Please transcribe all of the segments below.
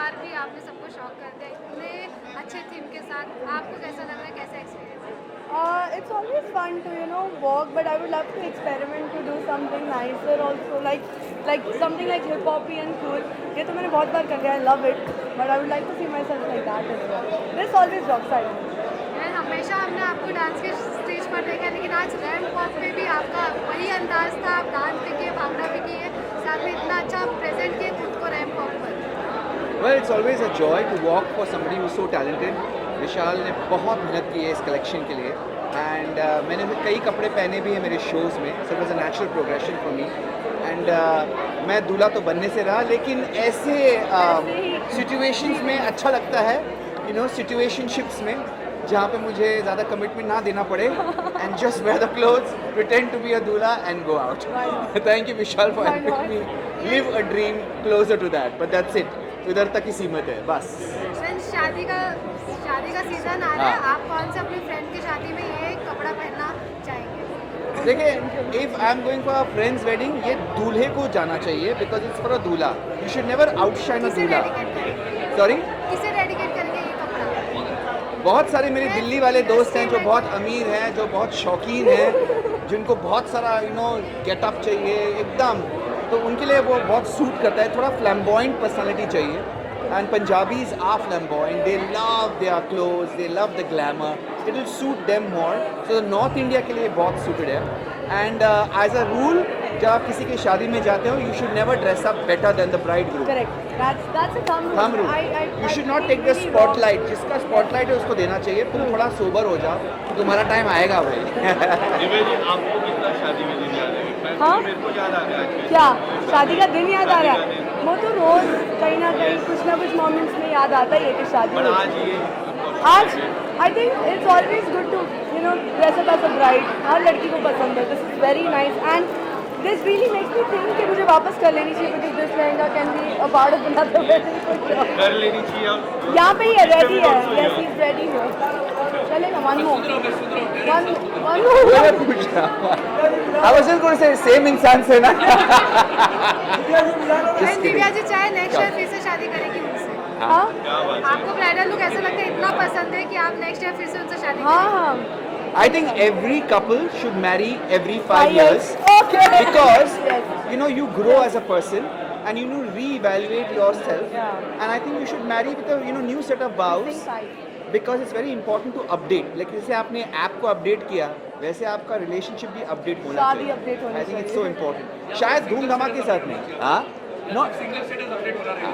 बार भी आपने सबको शॉक कर दिया इतने अच्छे थीम के साथ। आपको कैसा लग रहा है, कैसा एक्सपीरियंस है? It's always fun to walk, but I would love to experiment to do something nicer also, like something like hip hoppy and cool. ये तो मैंने बहुत बार कर लिया, I love it, but I would like to see myself like that as well. There's always rock side. यार हमेशा हमने आपको डांस के स्टेज पर देखा है, लेकिन आज रैंप वॉक पे भी आपका वही अंदाज था, आप डांस भी किए, भांगड़ा भी किए, साथ में इतना अच्छा प्रेजेंट किए खुद को रैंप वॉक पर। Well, it's always a joy to walk for somebody who's so talented. विशाल ने बहुत मेहनत की है इस कलेक्शन के लिए एंड मैंने भी कई कपड़े पहने भी हैं मेरे शोज़ में, so it was a natural progression for me and मैं दूल्हा तो बनने से रहा, लेकिन ऐसे सिचुएशंस में अच्छा लगता है, सिचुएशनशिप्स में जहाँ पे मुझे ज़्यादा कमिटमेंट ना देना पड़े and just wear the clothes, pretend to be a dulha and go out. Thank you Vishal for helping me live a dream closer to that, but that's it. इधर तक ही सीमित है बस. शादी का सीजन आ रहा है, आप कौन से अपनी फ्रेंड की शादी में ये कपड़ा पहनना चाहेंगे? देखिए, if I am going for a friend's wedding, ये दूल्हे को जाना चाहिए बिकॉज इट्स फॉर अ दूल्हा. यू शुड नेवर आउटशाइन अ दूल्हा. सॉरी, किसे डेडिकेट करेंगे ये कपड़ा? बहुत सारे मेरे दिल्ली वाले दोस्त हैं जो बहुत अमीर हैं, जो बहुत शौकीन हैं, जिनको बहुत सारा गेटअप चाहिए एकदम, तो उनके लिए वो बहुत सूट करता है. थोड़ा फ्लैम्बॉइंट पर्सनालिटी चाहिए. And Punjabis are flamboyant. They love their clothes. They love the glamour. It will suit them more. So North India के लिए बहुत suited है. And as a rule, जब आप किसी की शादी में जाते हो, you should never dress up better than the bridegroom. Correct. That's a thumb rule. Thumb rule. You should not take the spotlight. जिसका spotlight है उसको देना चाहिए. तुम थोड़ा sober हो जाओ, तुम्हारा टाइम आएगा भाई. दिव्या जी, आपको कितना शादी में दिन याद है? हाँ? मेरे को याद आ रहा है. क्या शादी का दिन याद आ रहा है? वो तो रोज कहीं ना कुछ मोमेंट्स में याद आता ही है कि शादी पर है. आज ये आज I think it's always good to dress up as a bride. हर लड़की को पसंद है. This is very nice and this really makes me think कि मुझे वापस कर लेनी चाहिए because this lehenga can be a part of another wedding. कर लेनी चाहिए अब. यहाँ पे ही है, रेडी है. यस ही इज रेडी है. चलेगा. One more. मैं पूछ रहा हूँ. I was just going to say same इंसान से ना. दिव्या जी चाहे नेक्स्ट ईयर फिर से शादी करेगी मुझसे? हाँ आपको ब्राइडल लुक ऐसा लगता है इतना पसंद है कि आप नेक्स्ट ईयर फिर से उनसे शादी हाँ करेंगे? हाँ. I think every couple should marry every 5 years Okay. because Yes. you grow as a person and you know reevaluate yourself. Yeah. And I think you should marry with a new set of vows Think five. because it's very important to update. Like जैसे आपने app को update किया वैसे आपका relationship भी update होना शादी चाहिए. update होनी I think it's चाहिए. so important. शायद धूम धमाके के साथ नहीं. हाँ? Not single status update हो रहा है.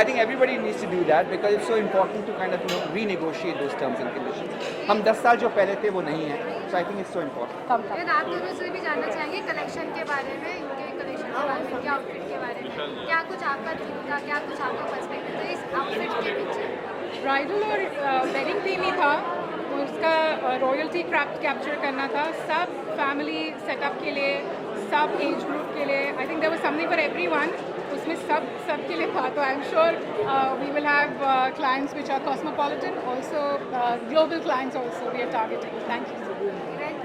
I think everybody needs to do that because it's so important to kind of renegotiate those terms and conditions. हम 10 साल जो पहले थे वो नहीं है. So I think it's so important. कम लेकिन आप दोनों से भी जानना चाहेंगे कलेक्शन के बारे में, इनके कलेक्शन के बारे में, क्या आउटफिट के बारे में, क्या कुछ आपका थीम था, क्या कुछ आपका पर्सपेक्टिव था इस आउटफिट के पीछे? ब्राइडल और वेडिंग थीम ही था. उसका रॉयल्टी क्राफ्ट कैप्चर करना था. सब फैमिली सेटअप के लिए, सब एज ग्रुप के लिए. I think there was something for everyone. उसमें सब के लिए था. तो I am sure we will have clients which are cosmopolitan, also global clients also we are targeting. Thank you.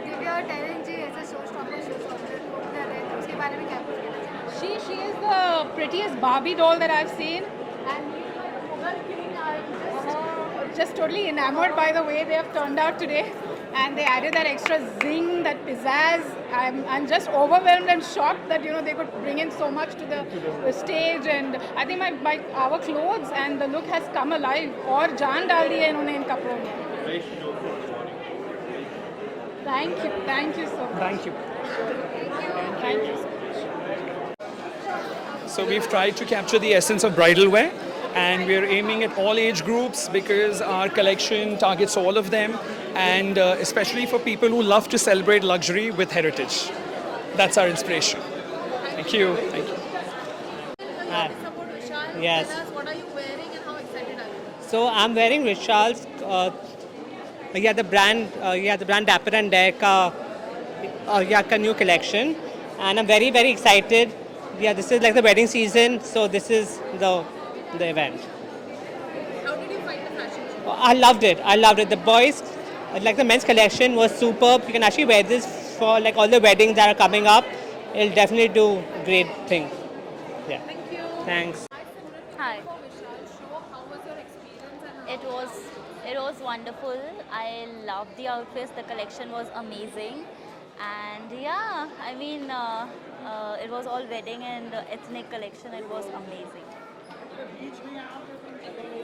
Divya और टैलेंट जी ऐसे शो स्टॉपर कर रहे थे, उसके बारे में क्या कुछ कहना चाहेंगे? She is the prettiest Barbie doll that I've seen, and me and my Mughal king are just totally enamored by the way they have turned out today, and they added that extra zing, that pizzazz. I'm just overwhelmed and shocked that they could bring in so much to the stage, and I think our clothes and the look has come alive. और जान डाल दी है इन्होंने इन कपड़ों में. Thank you so much. Thank you. Thank you. So we've tried to capture the essence of bridal wear, and we're aiming at all age groups because our collection targets all of them, and especially for people who love to celebrate luxury with heritage. That's our inspiration. Thank you. Thank you. Support Vishal. Yes. Tell us, what are you wearing and how excited are you? So I'm wearing Vishal's, the brand Dapper and Dare ka new collection, and I'm very very excited. Yeah, this is like the wedding season, so this is the event. How did you find the fashion show? I loved it. The boys, like the men's collection was superb. You can actually wear this for like all the weddings that are coming up. It'll definitely do great thing. Yeah. Thank you. Thanks. आज Hi. It was wonderful. I loved the outfits. The collection was amazing, and yeah, I mean, it was all wedding and ethnic collection. It was amazing.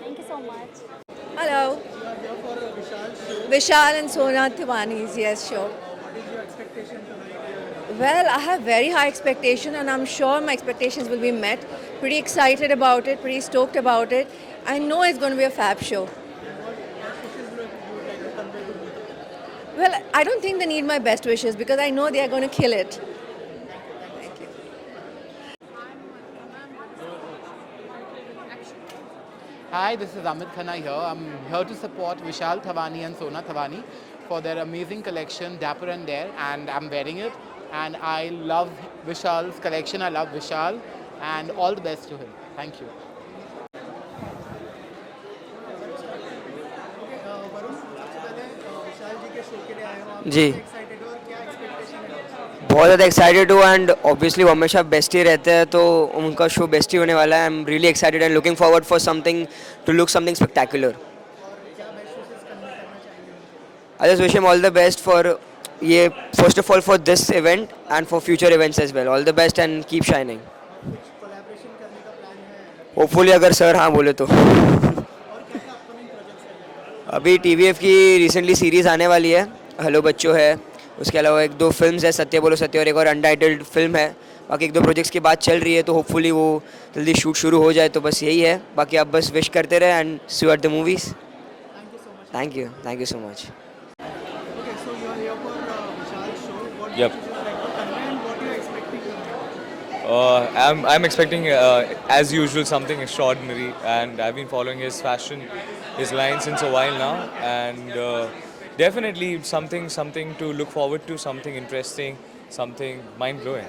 Thank you so much. Hello. Vishal and Sona Tiwani's, yes, sure. Well, I have very high expectation and I'm sure my expectations will be met. Pretty excited about it, pretty stoked about it. I know it's going to be a fab show. Well, I don't think they need my best wishes because I know they are going to kill it. Thank you. Hi, this is Amit Khanna here. I'm here to support Vishal Thawani and Sona Thawani for their amazing collection, Dapper and Dare, and I'm wearing it. And I love Vishal's collection. I love Vishal, and all the best to him. Thank you. जी बहुत ज़्यादा excited हूँ and obviously वो हमेशा best ही रहते हैं तो उनका show best ही होने वाला है. I am really excited and looking forward for something to look something spectacular. I just wish him all the best for ये first of all for this event and for future events as well. All the best and keep shining. Hopefully अगर sir हाँ बोले तो. अभी TVF की recently series आने वाली है, हेलो बच्चों है. उसके अलावा एक दो फिल्म्स है, सत्य बोलो सत्य और एक और अनटाइटल्ड फिल्म है. बाकी एक दो प्रोजेक्ट्स की बात चल रही है तो होपफुली वो जल्दी शूट शुरू हो जाए. तो बस यही है. बाकी आप बस विश करते रहे and see you at the movies. Thank you so much. Yep. I'm expecting, as usual, something extraordinary, and I've been following his fashion, his line since a while now, and definitely something to look forward to, something interesting, something mind-blowing.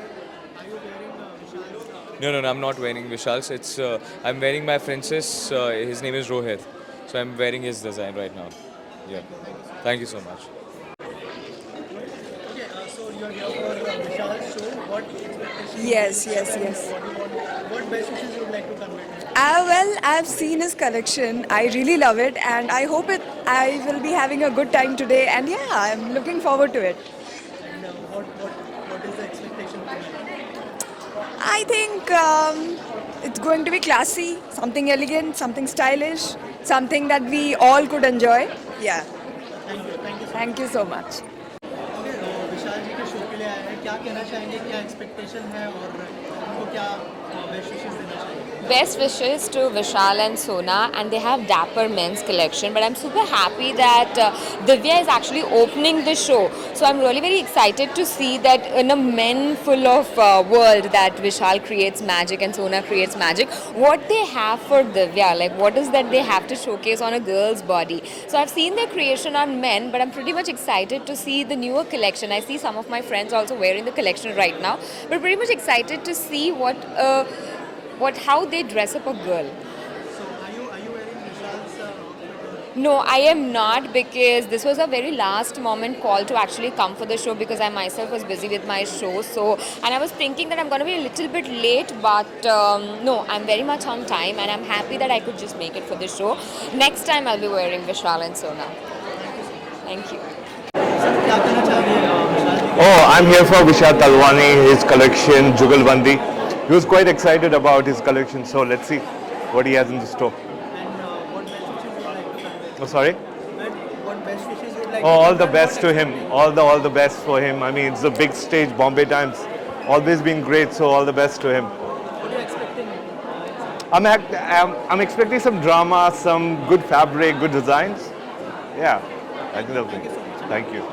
No, I'm not wearing Vishal's. I'm wearing my princess. His name is Rohit, so I'm wearing his design right now. Yeah. Thank you so much. Yes. What best wishes you would like to convey? Well, I've seen his collection. I really love it and I hope I will be having a good time today and yeah, I'm looking forward to it. And what is the expectation tonight? I think it's going to be classy, something elegant, something stylish, something that we all could enjoy. Yeah. Thank you so much. विशाल जी के show के लिए आए हैं, क्या कहना चाहेंगे, क्या expectation है और उनको क्या बेस्ट विशेस देना चाहेंगे? Best wishes to Vishal and Sona, and they have Dapper men's collection. But I'm super happy that Divya is actually opening the show. So I'm really very excited to see that in a men full of world that Vishal creates magic and Sona creates magic. What they have for Divya, like what is that they have to showcase on a girl's body. So I've seen their creation on men, but I'm pretty much excited to see the newer collection. I see some of my friends also wearing the collection right now, but pretty much excited to see how they dress up a girl. So are you wearing Vishal's No, I am not, because this was a very last moment call to actually come for the show because I myself was busy with my show. So, and I was thinking that I'm going to be a little bit late, but no, I'm very much on time and I'm happy that I could just make it for the show. Next time I'll be wearing Vishal and Sona. Thank you. क्या कहना चाहेंगे विशाल जी? Oh, I'm here for Vishal Talwani, his collection, Jugalbandi. He was quite excited about his collection, so let's see what he has in the store. And what best wishes you would like to convey? Oh, sorry? What best wishes you would like Oh, to all the convey? best to him. All the best for him. I mean, it's a big stage, Bombay Times. Always been great, so all the best to him. What are you expecting? I'm expecting some drama, some good fabric, good designs. Yeah, I think that'll be. Thank you.